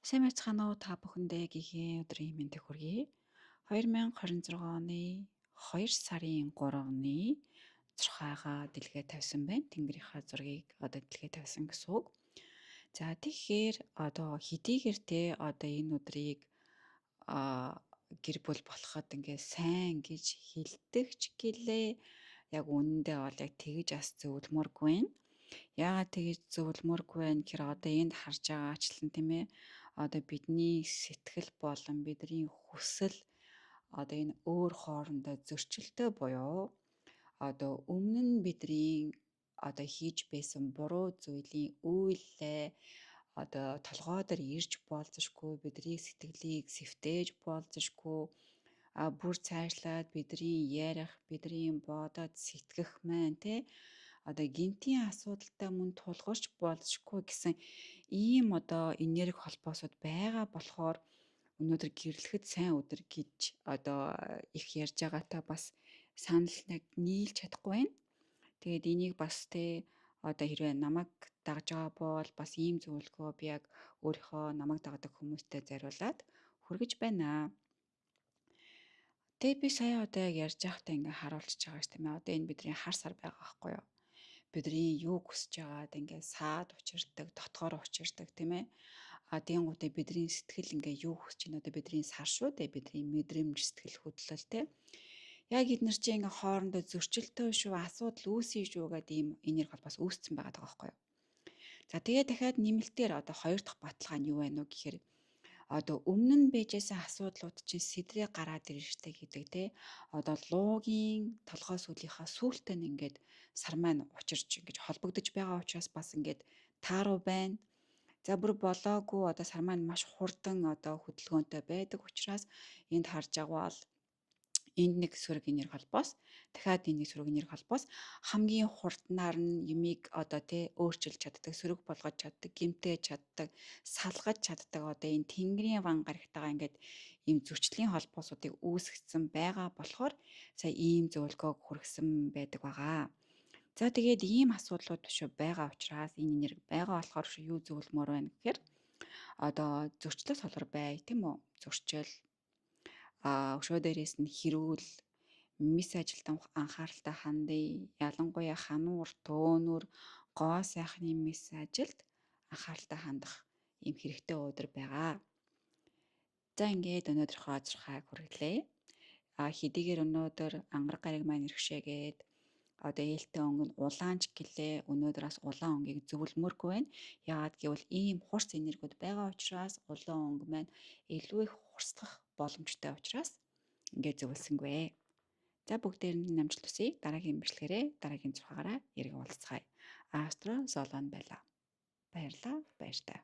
Сайн байцгаана уу та бүхэндээ гэхийн өдрийн мэндийг хүргэе. 2026 оны 2 сарын 3-ны 6-га дэлгээ тавьсан байна. Тэнгэрийнхаа зургийг дэлгээ тавьсан гэсэн үг. За тэгэхээр хэдийгээр те энэ өдрийг гэр бүл болоход ингээ сайн гэж хэлдэг ч гэлээ яг үнэндээ бол яг тэгж бас зөвлөмөргүй байна. Яагаад тэгж зөвлөмөргүй байна гэхээр энд харж байгаачлан тийм ээ бидний сэтгэл болон бидний хүсэл энэ өөр хоорондоо зөрчилтэй буюу өмнө нь бидний хийж байсан буруу зүйлийн үйлээ толгой дээр ирж болзошгүй бидний сэтгэлийг сэвтээж болзошгүй бүр цаашлаад бидний ярих, бидний бодоод сэтгэх маань те гинтийн асуудалтай мөн тулгарч болзошгүй гэсэн ийм энерги холбоосууд байгаа болохоор өнөөдөр гэрлэхэд сайн өдөр гэж их ярьж байгаатай бас санал нийлж чадахгүй байна. Тэгээд энийг бас хэрвээ намайг дагж байгаа бол бас ийм зөвлөгөө би яг өөрийнхөө намайг дагдаг хүмүүстэй зориулаад хүргэж байна. Тэгээ би сая яг ярьж байхдаа ингээ харуулчихж байгаа ш тийм ээ. Энэ бидний хар сар байгаа байхгүй юу? Бидний юу хүсэж байгаад ингээ саад учирдаг, дотгоор учирдаг тийм ээ. Тэнгуүтээ бидний сэтгэл ингээ юу хүсэж байна бидний сар шүү дээ. Бидний мэдрэмж, сэтгэл хөдлөл тийм. Яг эднэр чинь ингээ хоорондоо зөрчилтэй шүү, асуудал үүсэж шүү гэдэг ийм энерги холбоос үүссэн байгаа байхгүй юу? За тэгээ дахиад нэмэлтээр хоёр дахь баталгаа нь юу байна вэ гэхээр өмнө нь байжсэн асуудлууд чинь сэдрээ гараад иржтэй гэдэг те луугийн толгой сүлийнхаа сүултээ нь ингээд сар маань учирч ингэж холбогдож байгаа учраас бас ингээд тааруу байна. За бүр болоогүй сар маань маш хурдан хөдөлгөөнтэй байдаг учраас энд харж байгаа бол энд нэг сөрөг энерги холбоос дахиад энэ нэг сөрөг энерги холбоос хамгийн хурднаар нь юмыг өөрчилж чаддаг, сөрөг болгож чаддаг, гэмтээж чаддаг, салгаж чаддаг энэ тэнгэрийн ван гарагтайгаа ингээд ийм зөрчлийн холбоосуудыг үүсгэсэн байгаа болохоор сая ийм зөвлөгөөг хүргэсэн байдаг байгаа. За тэгээд ийм асуудлууд биш байгаа учраас энэ энерги байгаа болохоор юу зөвлөмөр байна гэхээр зөрчлөөс холбоор бай тийм үү? Зөрчил өшөө дээрээс нь хэрүүл мис ажилтан анхааралтай хандъя. Ялангуяа хануур, төөнөр, гоо сайхны мис ажилд анхааралтай хандах ийм хэрэгтэй өдөр байгаа. За ингээд өнөөдрийнхөө азархайг хүргэлээ. Хэдийгээр өнөөдөр ангар гариг маань иргэшээгээд ээлтэй өнгө нь улаанч гэлээ өнөөдөр бас улаан өнгийг зөвлөмөргүй байна. Яагаад гэвэл ийм хурц энергиуд байгаа учраас улаан өнгө маань илүү их хурцлах боломжтой учраас ингээд зөвлөсөнгүй. За бүгдээр нь намжлал хүсье. Дараагийн бичлэгээрээ дараагийн 6-аараа эргэн уулзцгаая. Астро Золон байлаа. Баярлалаа. Баяртай.